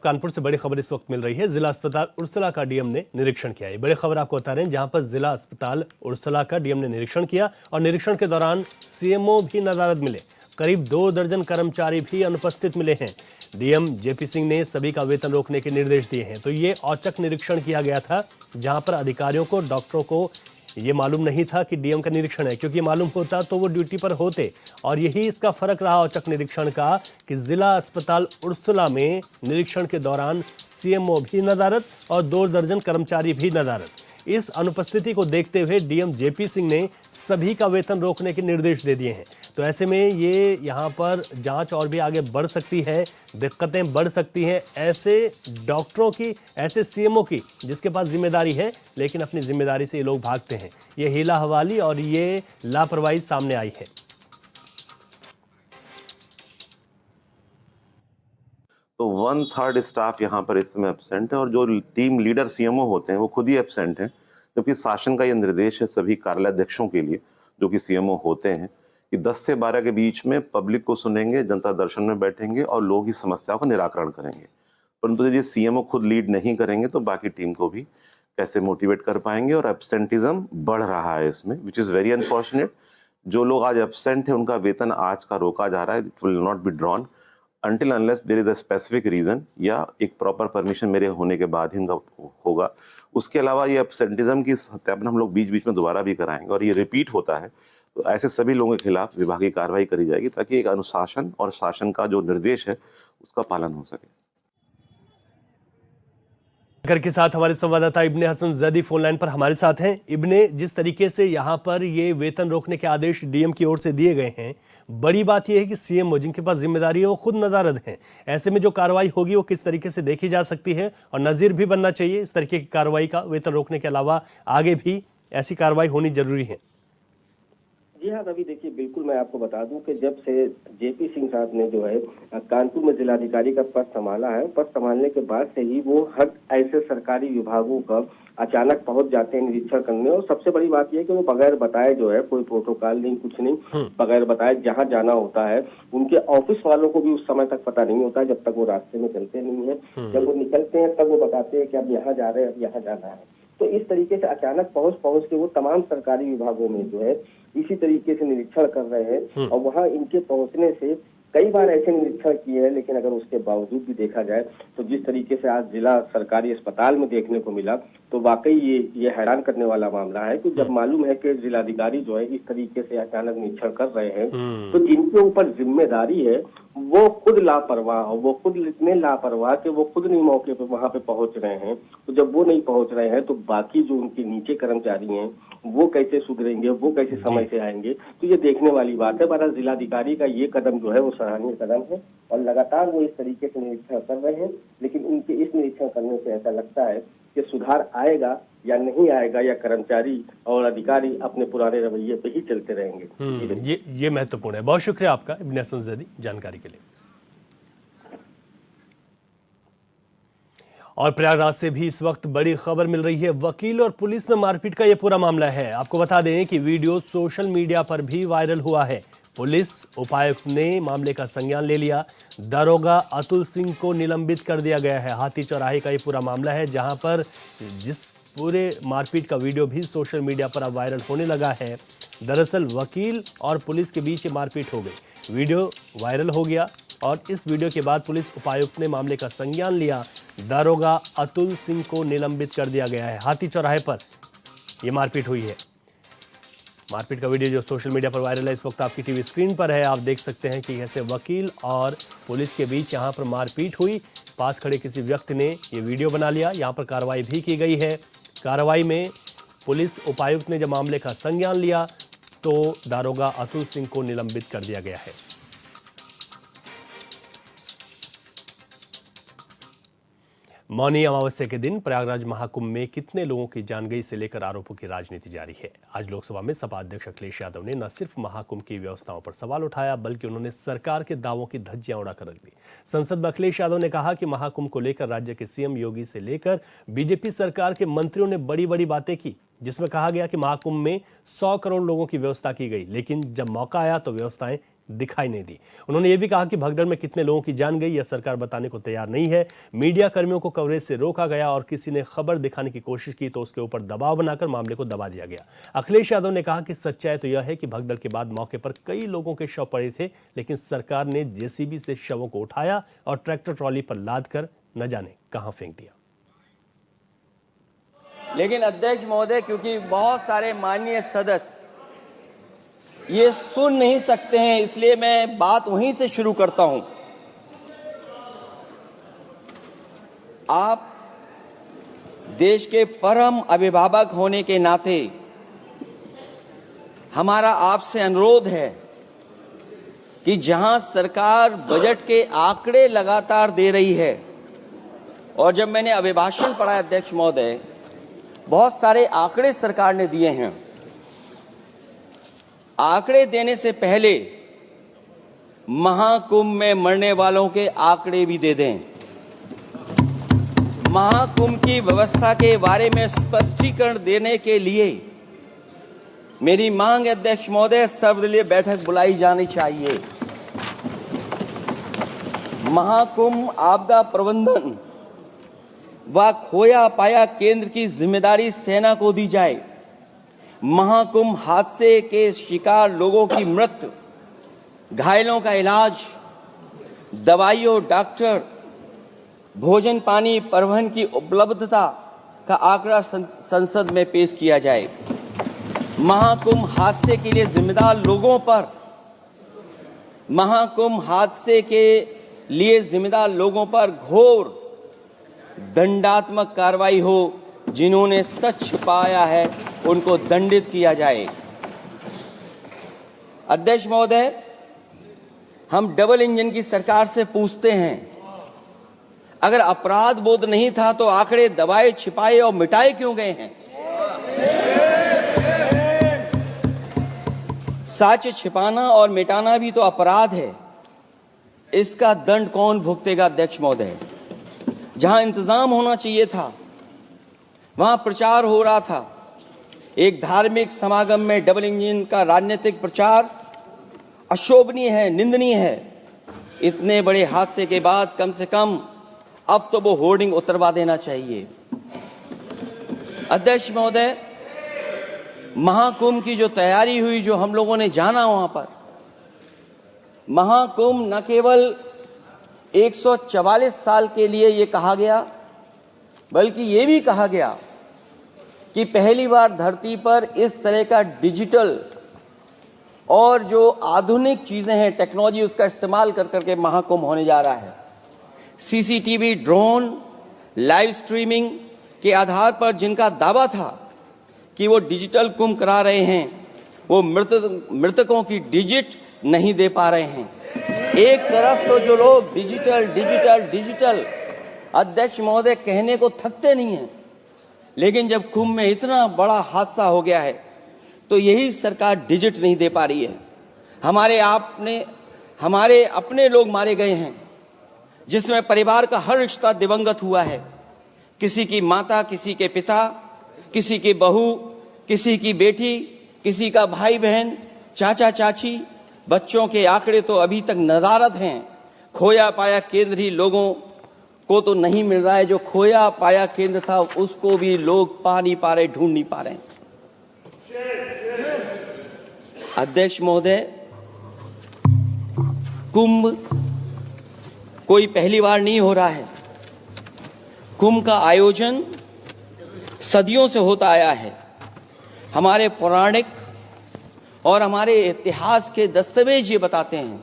कानपुर से बड़ी खबर इस वक्त मिल रही है। जिला अस्पताल उर्सला का डीएम ने निरीक्षण किया। ये बड़ी खबर आपको बता रहे हैं, जहां पर जिला अस्पताल उर्सला का डीएम ने निरीक्षण किया और निरीक्षण के दौरान सीएमओ भी नजारत मिले। करीब 2 दर्जन कर्मचारी भी अनुपस्थित मिले हैं। डीएम जेपी सिंह ने सभी का वेतन रोकने के निर्देश दिए हैं। तो ये औचक निरीक्षण किया गया था, जहां पर अधिकारियों को, डॉक्टरों को ये मालूम नहीं था कि डीएम का निरीक्षण है, क्योंकि मालूम होता तो वो ड्यूटी पर होते। और यही इसका फर्क रहा औचक निरीक्षण का कि जिला अस्पताल उर्सला में निरीक्षण के दौरान सीएमओ भी नदारत और 2 दर्जन कर्मचारी भी नदारत। इस अनुपस्थिति को देखते हुए डीएम जेपी सिंह ने सभी का वेतन रोकने के निर्देश दे दिए हैं। तो ऐसे में ये यहाँ पर जांच और भी आगे बढ़ सकती है, दिक्कतें बढ़ सकती हैं ऐसे डॉक्टरों की, ऐसे सीएमओ की जिसके पास जिम्मेदारी है लेकिन अपनी जिम्मेदारी से ये लोग भागते हैं। ये हीला हवाली और ये लापरवाही सामने आई है। तो 1/3 स्टाफ यहाँ पर इस समय एब्सेंट है और जो टीम लीडर सीएमओ होते हैं वो खुद ही एब्सेंट हैं, जबकि शासन का ये निर्देश है सभी कार्यालयाध्यक्षों के लिए जो कि सीएमओ होते हैं कि 10 से 12 के बीच में पब्लिक को सुनेंगे, जनता दर्शन में बैठेंगे और लोग ही समस्याओं का निराकरण करेंगे। परंतु यदि सीएमओ खुद लीड नहीं करेंगे तो बाकी टीम को भी कैसे मोटिवेट कर पाएंगे। और एब्सेंटिज्म बढ़ रहा है इसमें, विच इज़ वेरी अनफॉर्चुनेट। जो लोग आज एब्सेंट है उनका वेतन आज का रोका जा रहा है, it will not be drawn until unless there is a specific reason या एक प्रॉपर परमिशन मेरे होने के बाद ही उनका होगा। उसके अलावा ये एब्सेंटिज्म की सत्यापन हम लोग बीच बीच में दोबारा भी कराएंगे और ये रिपीट होता है तो ऐसे सभी लोगों के खिलाफ विभागीय कार्रवाई करी जाएगी ताकि एक अनुशासन और शासन का जो निर्देश है उसका पालन हो सके। के साथ हमारे संवाददाता इब्ने हसन जैदी फोन लाइन पर हमारे साथ हैं। इब्ने, जिस तरीके से यहाँ पर ये वेतन रोकने के आदेश डीएम की ओर से दिए गए हैं, बड़ी बात यह है कि सीएमओ जिनके पास जिम्मेदारी है वो खुद नदारद हैं। ऐसे में जो कार्रवाई होगी वो किस तरीके से देखी जा सकती है और नजीर भी बनना चाहिए इस तरीके की कार्रवाई का। वेतन रोकने के अलावा आगे भी ऐसी कार्रवाई होनी जरूरी है। जी हाँ रवि, देखिए बिल्कुल मैं आपको बता दूं कि जब से जेपी सिंह साहब ने जो है कानपुर में जिलाधिकारी का पद संभाला है, पद संभालने के बाद से ही वो हर ऐसे सरकारी विभागों का अचानक पहुंच जाते हैं निरीक्षण करने। और सबसे बड़ी बात यह है कि वो बगैर बताए जो है, कोई प्रोटोकॉल नहीं, कुछ नहीं, बगैर बताए जहाँ जाना होता है उनके ऑफिस वालों को भी उस समय तक पता नहीं होता जब तक वो रास्ते में चलते नहीं है। जब वो निकलते हैं तब वो बताते हैं कि अब यहाँ जा रहे हैं, अब यहाँ जाना है। तो इस तरीके से अचानक पहुंच के वो तमाम सरकारी विभागों में जो है इसी तरीके से निरीक्षण कर रहे हैं। और वहां इनके पहुंचने से कई बार ऐसे निरीक्षण किए हैं, लेकिन अगर उसके बावजूद भी देखा जाए तो जिस तरीके से आज जिला सरकारी अस्पताल में देखने को मिला तो वाकई ये हैरान करने वाला मामला है कि जब मालूम है कि जिलाधिकारी जो है इस तरीके से अचानक निरीक्षण कर रहे हैं तो जिनके ऊपर जिम्मेदारी है वो खुद लापरवाह, वो खुद इतने लापरवाह कि वो खुद नहीं मौके पे वहां पे पहुंच रहे हैं। तो जब वो नहीं पहुंच रहे हैं तो बाकी जो उनके नीचे कर्मचारी हैं वो कैसे सुधरेंगे, वो कैसे समय से आएंगे। तो ये देखने वाली बात है। बहरहाल जिलाधिकारी का ये कदम जो है वो सराहनीय कदम है और लगातार वो इस तरीके से निरीक्षण कर रहे हैं। लेकिन उनके इस निरीक्षण करने से ऐसा लगता है कि सुधार आएगा या नहीं आएगा, या कर्मचारी और अधिकारी अपने पुराने रवैये पे ही चलते रहेंगे। ये महत्वपूर्ण है। बहुत शुक्रिया आपका इब्ने हसन जैदी जानकारी के लिए। और प्रयागराज से भी इस वक्त बड़ी खबर मिल रही है। वकील और पुलिस में मारपीट का यह पूरा मामला है। आपको बता दें कि वीडियो सोशल मीडिया पर भी वायरल हुआ है। पुलिस उपायुक्त ने मामले का संज्ञान ले लिया। दारोगा अतुल सिंह को निलंबित कर दिया गया है। हाथी चौराहे का ये पूरा मामला है, जहां पर जिस पूरे मारपीट का वीडियो भी सोशल मीडिया पर अब वायरल होने लगा है। दरअसल वकील और पुलिस के बीच ये मारपीट हो गई, वीडियो वायरल हो गया और इस वीडियो के बाद पुलिस उपायुक्त ने मामले का संज्ञान लिया। दारोगा अतुल सिंह को निलंबित कर दिया गया है। हाथी चौराहे पर यह मारपीट हुई है। मारपीट का वीडियो जो सोशल मीडिया पर वायरल है इस वक्त आपकी टीवी स्क्रीन पर है। आप देख सकते हैं कि कैसे वकील और पुलिस के बीच यहां पर मारपीट हुई। पास खड़े किसी व्यक्ति ने ये वीडियो बना लिया। यहां पर कार्रवाई भी की गई है। कार्रवाई में पुलिस उपायुक्त ने जब मामले का संज्ञान लिया तो दारोगा अतुल सिंह को निलंबित कर दिया गया है। मौनी अमावस्या के दिन प्रयागराज महाकुंभ में कितने लोगों की जान गई से लेकर आरोपों की राजनीति जारी है। आज लोकसभा में सपा अध्यक्ष अखिलेश यादव ने न सिर्फ महाकुंभ की व्यवस्थाओं पर सवाल उठाया बल्कि उन्होंने सरकार के दावों की धज्जियां उड़ाकर रख दी। संसद में अखिलेश यादव ने कहा कि महाकुंभ को लेकर राज्य के सीएम योगी से लेकर बीजेपी सरकार के मंत्रियों ने बड़ी बड़ी बातें की, जिसमें कहा गया कि महाकुंभ में 100 करोड़ लोगों की व्यवस्था की गई, लेकिन जब मौका आया तो व्यवस्थाएं दिखाई नहीं दी। उन्होंने ये भी कहा कि भगदड़ में कितने लोगों की जान गई यह सरकार बताने को तैयार नहीं है। मीडिया कर्मियों को कवरेज से रोका गया और किसी ने खबर दिखाने की कोशिश की तो उसके ऊपर दबाव बनाकर मामले को दबा दिया गया। अखिलेश यादव ने कहा कि सच्चाई तो यह है कि भगदड़ के बाद मौके पर कई लोगों के शव पड़े थे, लेकिन सरकार ने जेसीबी से शवों को उठाया और ट्रैक्टर ट्रॉली पर लाद कर न जाने कहां फेंक दिया। लेकिन अध्यक्ष महोदय, क्योंकि बहुत सारे माननीय सदस्य ये सुन नहीं सकते हैं, इसलिए मैं बात वहीं से शुरू करता हूं। आप देश के परम अभिभावक होने के नाते हमारा आपसे अनुरोध है कि जहां सरकार बजट के आंकड़े लगातार दे रही है, और जब मैंने अभिभाषण पढ़ा अध्यक्ष महोदय, बहुत सारे आंकड़े सरकार ने दिए हैं। आंकड़े देने से पहले महाकुंभ में मरने वालों के आंकड़े भी दे दें। महाकुंभ की व्यवस्था के बारे में स्पष्टीकरण देने के लिए मेरी मांग है अध्यक्ष महोदय, सर्वदलीय बैठक बुलाई जानी चाहिए। महाकुंभ आपदा प्रबंधन व खोया पाया केंद्र की जिम्मेदारी सेना को दी जाए। महाकुंभ हादसे के शिकार लोगों की मृत्यु, घायलों का इलाज, दवाइयों, डॉक्टर, भोजन पानी, परिवहन की उपलब्धता का आंकड़ा संसद में पेश किया जाए। महाकुंभ हादसे के लिए जिम्मेदार लोगों पर, महाकुंभ हादसे के लिए जिम्मेदार लोगों पर घोर दंडात्मक कार्रवाई हो। जिन्होंने सच छिपाया है उनको दंडित किया जाए। अध्यक्ष महोदय, हम डबल इंजन की सरकार से पूछते हैं, अगर अपराध बोध नहीं था तो आंकड़े दबाए, छिपाए और मिटाए क्यों गए हैं? सच छिपाना और मिटाना भी तो अपराध है। इसका दंड कौन भुगतेगा अध्यक्ष महोदय? जहां इंतजाम होना चाहिए था वहां प्रचार हो रहा था। एक धार्मिक समागम में डबल इंजन का राजनीतिक प्रचार अशोभनीय है, निंदनीय है। इतने बड़े हादसे के बाद कम से कम अब तो वो होर्डिंग उतरवा देना चाहिए। अध्यक्ष महोदय, महाकुंभ की जो तैयारी हुई, जो हम लोगों ने जाना वहां पर, महाकुंभ न केवल 144 साल के लिए ये कहा गया, बल्कि ये भी कहा गया कि पहली बार धरती पर इस तरह का डिजिटल और जो आधुनिक चीजें हैं, टेक्नोलॉजी, उसका इस्तेमाल कर करके महाकुंभ होने जा रहा है। सीसीटीवी, ड्रोन, लाइव स्ट्रीमिंग के आधार पर जिनका दावा था कि वो डिजिटल कुंभ करा रहे हैं, वो मृतकों की डिजिट नहीं दे पा रहे हैं। एक तरफ तो जो लोग डिजिटल डिजिटल डिजिटल अध्यक्ष महोदय कहने को थकते नहीं हैं, लेकिन जब कुंभ में इतना बड़ा हादसा हो गया है तो यही सरकार डिजिट नहीं दे पा रही है। हमारे अपने लोग मारे गए हैं, जिसमें परिवार का हर रिश्ता दिवंगत हुआ है। किसी की माता, किसी के पिता, किसी की बहू, किसी की बेटी, किसी का भाई बहन, चाचा चाची। बच्चों के आंकड़े तो अभी तक नदारद हैं। खोया पाया केंद्र ही लोगों को तो नहीं मिल रहा है। जो खोया पाया केंद्र था उसको भी लोग पा नहीं पा रहे, ढूंढ नहीं पा रहे। अध्यक्ष महोदय, कुंभ कोई पहली बार नहीं हो रहा है। कुंभ का आयोजन सदियों से होता आया है। हमारे पौराणिक और हमारे इतिहास के दस्तावेज ये बताते हैं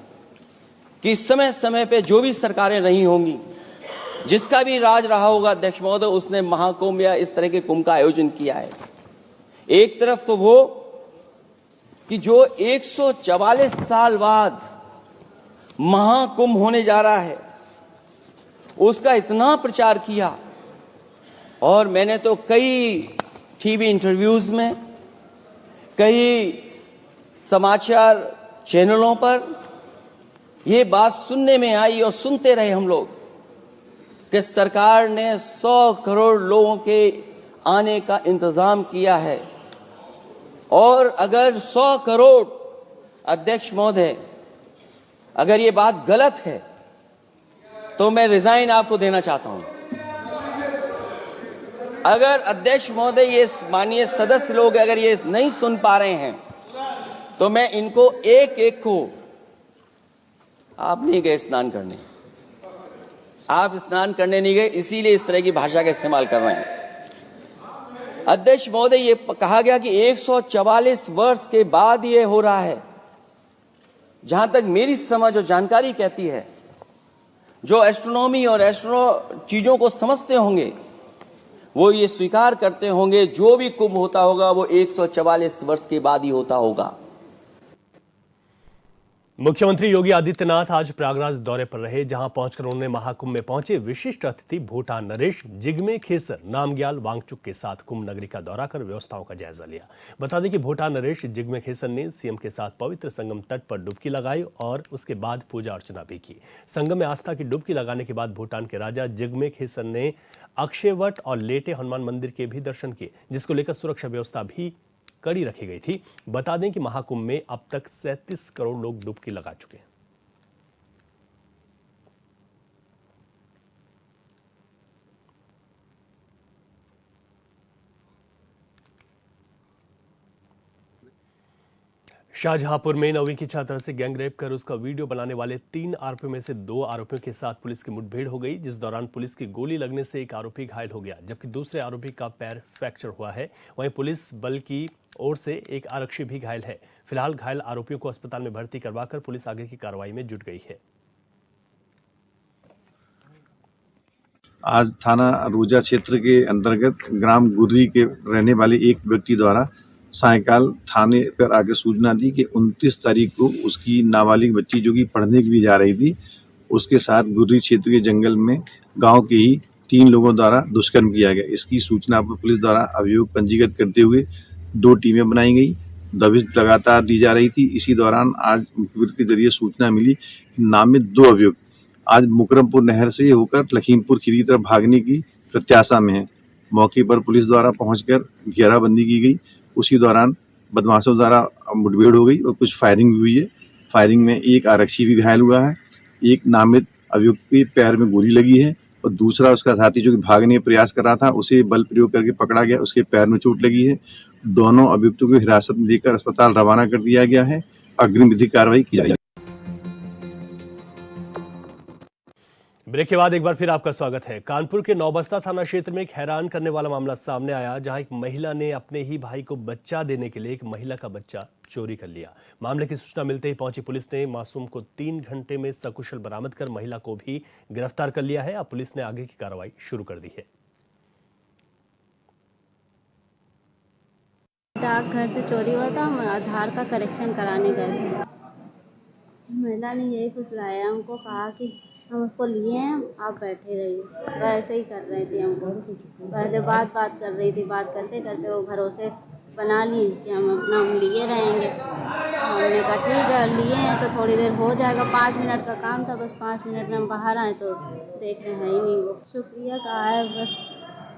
कि समय समय पे जो भी सरकारें रही होंगी, जिसका भी राज रहा होगा अध्यक्ष महोदय, उसने महाकुंभ या इस तरह के कुंभ का आयोजन किया है। एक तरफ तो वो कि जो 144 साल बाद महाकुंभ होने जा रहा है, उसका इतना प्रचार किया, और मैंने तो कई टीवी इंटरव्यूज में, कई समाचार चैनलों पर ये बात सुनने में आई और सुनते रहे हम लोग कि सरकार ने 100 करोड़ लोगों के आने का इंतजाम किया है। और अगर 100 करोड़ अध्यक्ष महोदय अगर ये बात गलत है तो मैं रिजाइन आपको देना चाहता हूं। अगर अध्यक्ष महोदय, ये माननीय सदस्य लोग अगर ये नहीं सुन पा रहे हैं तो मैं इनको एक एक को, आप नहीं गए स्नान करने, आप स्नान करने नहीं गए, इसीलिए इस तरह की भाषा का इस्तेमाल कर रहे हैं। अध्यक्ष महोदय, ये कहा गया कि 144 वर्ष के बाद ये हो रहा है। जहां तक मेरी समझ और जानकारी कहती है, जो एस्ट्रोनॉमी और एस्ट्रो चीजों को समझते होंगे वो ये स्वीकार करते होंगे, जो भी कुंभ होता होगा वो 144 वर्ष के बाद ही होता होगा। मुख्यमंत्री योगी आदित्यनाथ आज प्रयागराज दौरे पर रहे, जहां पहुंचकर उन्होंने महाकुंभ में पहुंचे विशिष्ट अतिथि भूटान नरेश जिग्मे खेसर नामग्याल वांगचुक के साथ कुंभ नगरी का दौरा कर व्यवस्थाओं का जायजा लिया। बता दें कि भूटान नरेश जिग्मे खेसर ने सीएम के साथ पवित्र संगम तट पर डुबकी लगाई और उसके बाद पूजा अर्चना भी की। संगम में आस्था की डुबकी लगाने के बाद भूटान के राजा जिग्मे खेसर ने अक्षयवट और लेटे हनुमान मंदिर के भी दर्शन किए, जिसको लेकर सुरक्षा व्यवस्था भी कड़ी रखी गई थी। बता दें कि महाकुंभ में अब तक 37 करोड़ लोग डुबकी लगा चुके हैं। शाहजहांपुर में 9वीं की छात्रा से गैंगरेप कर उसका वीडियो बनाने वाले 3 आरोपियों में से 2 आरोपियों के साथ पुलिस की मुठभेड़ हो गई, जिस दौरान पुलिस की गोली लगने से एक आरोपी घायल हो गया, जबकि दूसरे आरोपी का पैर फ्रैक्चर हुआ है। वहीं पुलिस बल की ओर से एक आरक्षी भी घायल है। फिलहाल घायल आरोपियों को अस्पताल में भर्ती करवाकर पुलिस आगे की कार्रवाई में जुट गई है। आज थाना अरूजा क्षेत्र के अंतर्गत ग्राम गुर्री के रहने वाले एक व्यक्ति द्वारा सायकाल थाने पर आके सूचना दी कि 29 तारीख को उसकी नाबालिग बच्ची जो कि पढ़ने के लिए जा रही थी, उसके साथ गुर्री क्षेत्र के जंगल में गांव के ही 3 लोगों द्वारा दुष्कर्म किया गया। इसकी सूचना पर पुलिस द्वारा अभियोग पंजीकृत करते हुए 2 टीमें बनाई गई। दबिश लगातार दी जा रही थी। इसी दौरान आज मुखबिर के जरिए सूचना मिली कि नामित 2 अभियुक्त आज मुकरमपुर नहर से होकर लखीमपुर खीरी तरफ भागने की प्रत्याशा में है। मौके पर पुलिस द्वारा पहुंचकर घेराबंदी की गई। उसी दौरान बदमाशों द्वारा मुठभेड़ हो गई और कुछ फायरिंग भी हुई है। फायरिंग में एक आरक्षी भी घायल हुआ है। एक नामित अभियुक्त के पैर में गोली लगी है और दूसरा उसका साथी जो कि भागने का प्रयास कर रहा था, उसे बल प्रयोग करके पकड़ा गया, उसके पैर में चोट लगी है। दोनों अभियुक्तों को हिरासत में लेकर अस्पताल रवाना कर दिया गया है। अग्रिम विधिक कार्रवाई की जाएगी। ब्रेक के बाद एक बार फिर आपका स्वागत है। कानपुर के नौबस्ता थाना क्षेत्र में एक हैरान करने वाला मामला सामने आया, जहां एक महिला ने अपने ही भाई को बच्चा देने के लिए एक महिला का बच्चा चोरी कर लिया। मामले की सूचना मिलते ही पहुंची पुलिस ने मासूम को 3 घंटे में सकुशल बरामद कर महिला को भी गिरफ्तार कर लिया है। अब पुलिस ने आगे की कार्रवाई शुरू कर दी है। डाकघर से चोरी हुआ था, हम आधार का करेक्शन कराने गए थे। महिला ने यही फुसलाया, हमको कहा कि हम उसको लिए हैं, आप बैठे रहिए। वैसे ही कर रही थी हमको। पहले बात कर रही थी, बात करते करते वो भरोसे बना ली कि हम लिए रहेंगे। हमने कहा ठीक है, लिए हैं तो थोड़ी देर हो जाएगा। 5 मिनट का काम था, बस 5 मिनट में हम बाहर आए तो देख रहे हैं ही नहीं। वो शुक्रिया कहा है, बस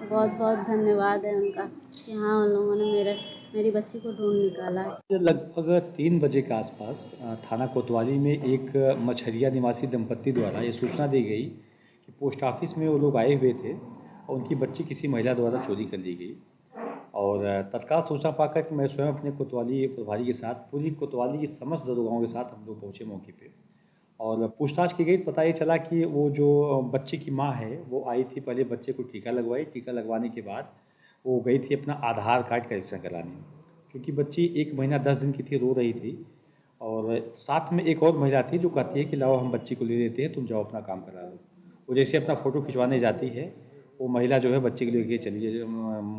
बहुत बहुत धन्यवाद है उनका कि हाँ उन लोगों ने मेरी बच्ची को ढूंढ निकाला है। लगभग 3 बजे के आसपास थाना कोतवाली में एक मछरिया निवासी दंपत्ति द्वारा ये सूचना दी गई कि पोस्ट ऑफिस में वो लोग आए हुए थे और उनकी बच्ची किसी महिला द्वारा चोरी कर ली गई। और तत्काल सूचना पाकर कि मैं स्वयं अपने कोतवाली प्रभारी के साथ पूरी कोतवाली की समस्त दरोगाओं के साथ हम लोग पहुँचे मौके पे और पूछताछ की गई। पता ये चला कि वो जो बच्चे की माँ है वो आई थी, पहले बच्चे को टीका लगवाई। टीका लगवाने के बाद वो गई थी अपना आधार कार्ड करेक्शन कराने, क्योंकि बच्ची 1 महीना 10 दिन की थी, रो रही थी। और साथ में एक और महिला थी जो कहती है कि लाओ हम बच्ची को ले लेते हैं, तुम जाओ अपना काम करा लो। वो जैसे अपना फ़ोटो खिंचवाने जाती है, वो महिला जो है बच्चे को लेके चली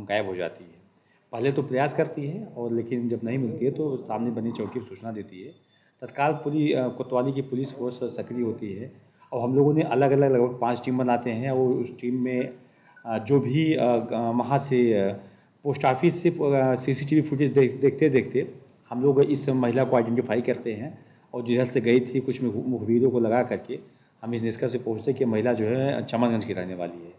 गायब हो जाती है। पहले तो प्रयास करती है और लेकिन जब नहीं मिलती है तो सामने बनी चौकी पर सूचना देती है। तत्काल पूरी कोतवाली की पुलिस फोर्स सक्रिय होती है और हम लोगों ने अलग अलग लगभग 5 टीम बनाते हैं और उस टीम में जो भी वहाँ से पोस्ट ऑफिस से CCTV फुटेज देखते देखते हम लोग इस महिला को आइडेंटिफाई करते हैं और जिधर से गई थी कुछ मुखबिरों को लगा करके हम इस निष्कर्ष पे पहुँचते कि महिला जो है चमनगंज की रहने वाली है।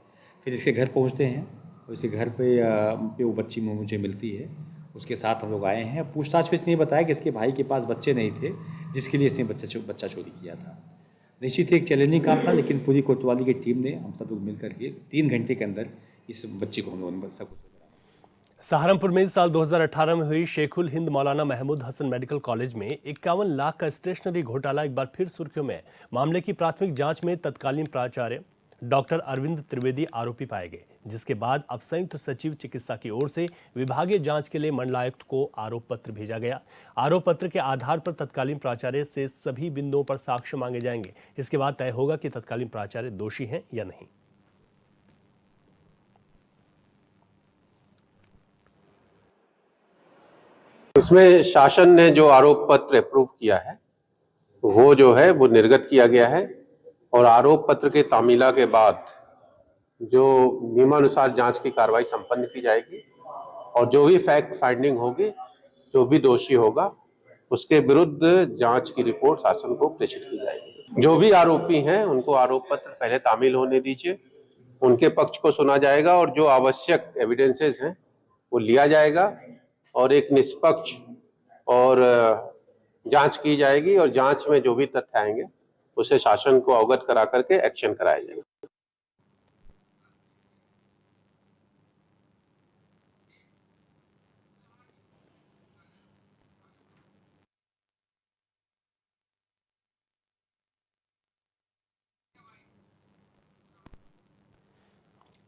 फिर इसके घर पहुँचते हैं और इसके घर पे वो बच्ची मुझे मिलती है उसके साथ हम लोग आए हैं। पूछताछ में इसने बताया कि इसके भाई के पास बच्चे नहीं थे, जिसके लिए इसने बच्चा चोरी किया था। निश्चित ही एक चैलेंजिंग काम था, लेकिन पूरी कोतवाली की टीम ने, हम सब लोग मिलकर के 3 घंटे के अंदर इस बच्चे को हम लोगों सब। सहारनपुर में साल 2018 में हुई शेखुल हिंद मौलाना महमूद हसन मेडिकल कॉलेज में 51 लाख का स्टेशनरी घोटाला एक बार फिर सुर्खियों में। मामले की प्राथमिक जांच में तत्कालीन प्राचार्य डॉक्टर अरविंद त्रिवेदी आरोपी पाए गए, जिसके बाद अब संयुक्त सचिव चिकित्सा की ओर से विभागीय जांच के लिए मंडलायुक्त को आरोप पत्र भेजा गया। आरोप पत्र के आधार पर तत्कालीन प्राचार्य से सभी बिंदुओं पर साक्ष्य मांगे जाएंगे। इसके बाद तय होगा कि तत्कालीन प्राचार्य दोषी हैं या नहीं। इसमें शासन ने जो आरोप पत्र अप्रूव किया है वो जो है वो निर्गत किया गया है, और आरोप पत्र के तामीला के बाद जो नियमानुसार जांच की कार्रवाई संपन्न की जाएगी, और जो भी फैक्ट फाइंडिंग होगी, जो भी दोषी होगा उसके विरुद्ध जांच की रिपोर्ट शासन को प्रेषित की जाएगी। जो भी आरोपी हैं उनको आरोप पत्र पहले तामील होने दीजिए, उनके पक्ष को सुना जाएगा और जो आवश्यक एविडेंसेस हैं वो लिया जाएगा, और एक निष्पक्ष और जांच की जाएगी, और जांच में जो भी तथ्य आएंगे उसे शासन को अवगत करा करके एक्शन कराया जाएगा।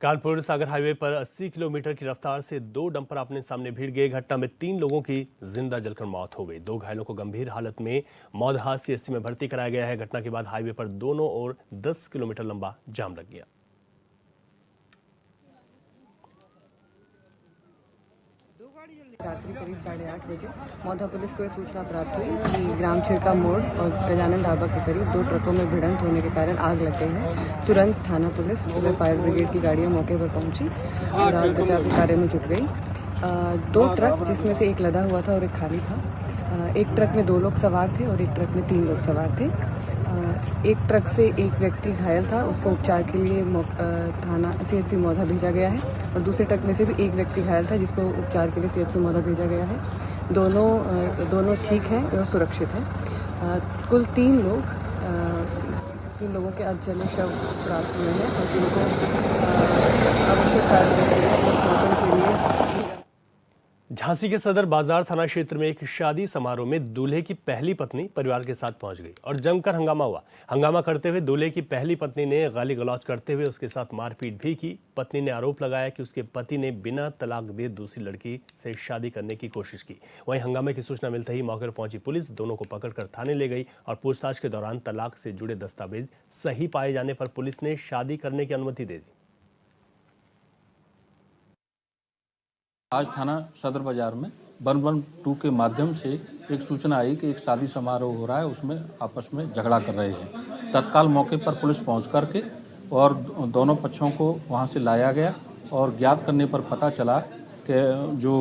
कानपुर सागर हाईवे पर 80 किलोमीटर की रफ्तार से 2 डंपर अपने सामने भिड़ गए। घटना में 3 लोगों की जिंदा जलकर मौत हो गई। 2 घायलों को गंभीर हालत में मौदहा सीएचसी में भर्ती कराया गया है। घटना के बाद हाईवे पर दोनों ओर 10 किलोमीटर लंबा जाम लग गया। रात्रि करीब 8:30 बजे मौधा पुलिस को यह सूचना प्राप्त हुई कि ग्राम छिरका मोड़ और गजानन ढाबा के करीब 2 ट्रकों में भिड़ंत होने के कारण आग लग गई है। तुरंत थाना पुलिस व फायर ब्रिगेड की गाड़ियां मौके पर पहुंची और आग बचाव के कार्य में जुट गई। 2 ट्रक, जिसमें से एक लदा हुआ था और एक खाली था। एक ट्रक में 2 लोग सवार थे और एक ट्रक में 3 लोग सवार थे। एक ट्रक से एक व्यक्ति घायल था, उसको उपचार के लिए थाना सीएचसी मौधा भेजा गया है, और दूसरे ट्रक में से भी एक व्यक्ति घायल था जिसको उपचार के लिए सीएचसी मौधा भेजा गया है। दोनों ठीक हैं और सुरक्षित हैं। कुल 3 लोगों के अधजले शव प्राप्त हुए हैं और जिनको आवश्यक कार्रवाई के लिए। झांसी के सदर बाजार थाना क्षेत्र में एक शादी समारोह में दूल्हे की पहली पत्नी परिवार के साथ पहुंच गई और जमकर हंगामा हुआ। हंगामा करते हुए दूल्हे की पहली पत्नी ने गाली गलौज करते हुए उसके साथ मारपीट भी की। पत्नी ने आरोप लगाया कि उसके पति ने बिना तलाक दिए दूसरी लड़की से शादी करने की कोशिश की। वहीं हंगामे की सूचना मिलते ही मौके पर पहुंची पुलिस दोनों को पकड़कर थाने ले गई और पूछताछ के दौरान तलाक से जुड़े दस्तावेज सही पाए जाने पर पुलिस ने शादी करने की अनुमति दे दी। आज थाना सदर बाजार में 112 के माध्यम से एक सूचना आई कि एक शादी समारोह हो रहा है, उसमें आपस में झगड़ा कर रहे हैं। तत्काल मौके पर पुलिस पहुंच करके और दोनों पक्षों को वहां से लाया गया और ज्ञात करने पर पता चला कि जो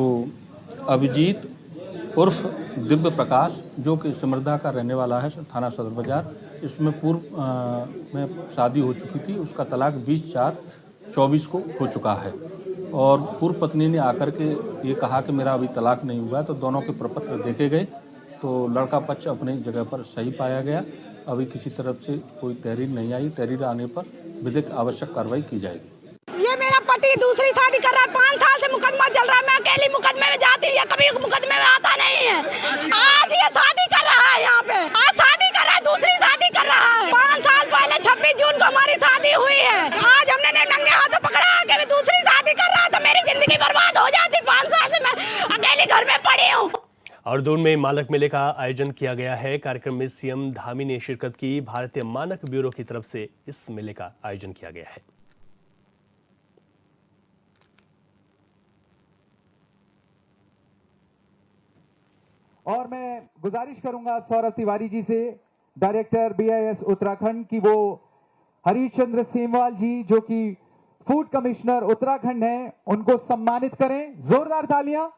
अभिजीत उर्फ दिव्य प्रकाश, जो कि सिमरदा का रहने वाला है थाना सदर बाजार, इसमें पूर्व में शादी हो चुकी थी। उसका तलाक 20/4/24 को हो चुका है और पूर्व पत्नी ने आकर के ये कहा कि मेरा अभी तलाक नहीं हुआ है, तो दोनों के प्रपत्र देखे गए तो लड़का पक्ष अपनी जगह पर सही पाया गया। अभी किसी तरफ से कोई तहरीर नहीं आई। तहरीर आने पर विधिक आवश्यक कार्रवाई की जाएगी। ये मेरा पति दूसरी शादी कर रहा है, 5 साल से मुकदमा चल रहा है। मैं अकेली मुकदमे में जाती हूँ, कभी मुकदमे में आता नहीं है। आज ये शादी कर रहा है, यहाँ पे आज शादी कर रहा है, दूसरी शादी कर रहा है। 5 साल पहले 26 जून को हमारी शादी हुई है। आज हमने नंगे हाथों पकड़ा कि मैं दूसरी शादी कर रहा है, तो मेरी जिंदगी बर्बाद हो जाती। 5 साल से मैं अकेली घर में पड़ी हूँ। और दून में मानक मेले का आयोजन किया गया है। कार्यक्रम में सीएम धामी ने शिरकत की। भारतीय मानक ब्यूरो की तरफ से इस मेले का आयोजन किया गया है। और मैं गुजारिश करूंगा सौरभ तिवारी जी से, डायरेक्टर BIS उत्तराखंड, की वो हरीश चंद्र सेमवाल जी जो कि फूड कमिश्नर उत्तराखंड हैं, उनको सम्मानित करें। जोरदार तालियां।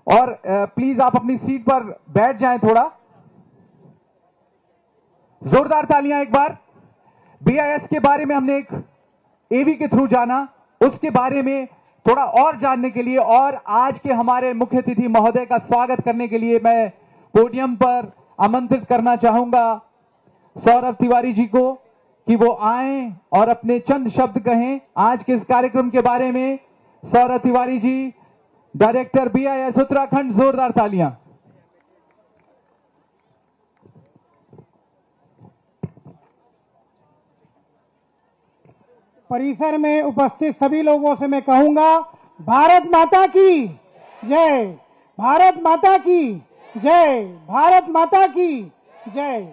और प्लीज आप अपनी सीट पर बैठ जाएं थोड़ा। जोरदार तालियां एक बार। BIS के बारे में हमने एक AV के थ्रू जाना, उसके बारे में थोड़ा और जानने के लिए और आज के हमारे मुख्य अतिथि महोदय का स्वागत करने के लिए मैं पोडियम पर आमंत्रित करना चाहूंगा सौरभ तिवारी जी को कि वो आएं और अपने चंद शब्द कहें आज के इस कार्यक्रम के बारे में। सौरभ तिवारी जी, डायरेक्टर BIS उत्तराखंड, जोरदार तालियां। परिसर में उपस्थित सभी लोगों से मैं कहूंगा, भारत माता की जय, भारत माता की जय, भारत माता की जय।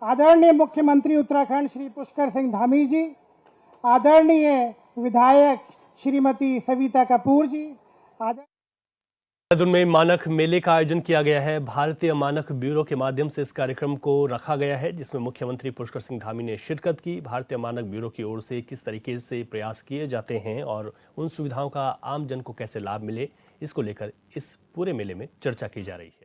आदरणीय मुख्यमंत्री उत्तराखंड श्री पुष्कर सिंह धामी जी, आदरणीय विधायक श्रीमती सविता कपूर जी, देहरादून में मानक मेले का आयोजन किया गया है। भारतीय मानक ब्यूरो के माध्यम से इस कार्यक्रम को रखा गया है, जिसमें मुख्यमंत्री पुष्कर सिंह धामी ने शिरकत की। भारतीय मानक ब्यूरो की ओर से किस तरीके से प्रयास किए जाते हैं और उन सुविधाओं का आम जन को कैसे लाभ मिले, इसको लेकर इस पूरे मेले में चर्चा की जा रही है।